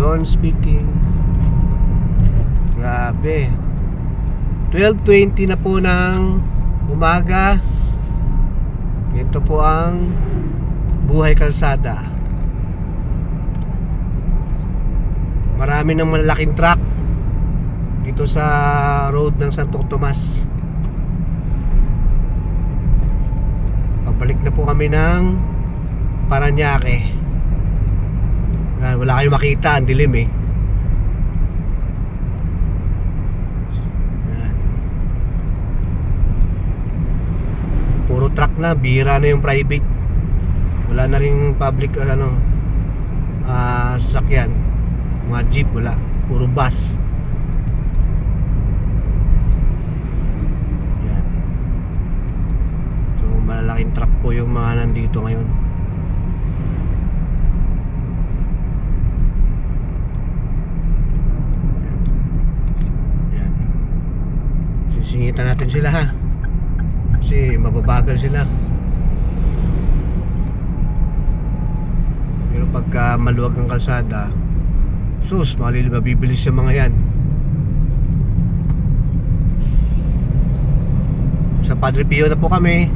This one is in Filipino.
John speaking. Grabe, 12:20 na po ng umaga. Ito po ang buhay kalsada. Marami ng malalaking truck dito sa road ng Santo Tomas. Pabalik na po kami ng Parañaque. Wala kayong makita, ang dilim eh. Puro truck na, bihira na yung private. Wala na ring public sasakyan. Mga jeep wala, puro bus. Yan. So malalaking truck po yung mga nandito ngayon. Yan. Sisingitan natin sila ha, kasi mababagal sila. Pero pagka maluwag ang kalsada, sus, mabibilis yung mga yan. Sa Padre Pio na po kami.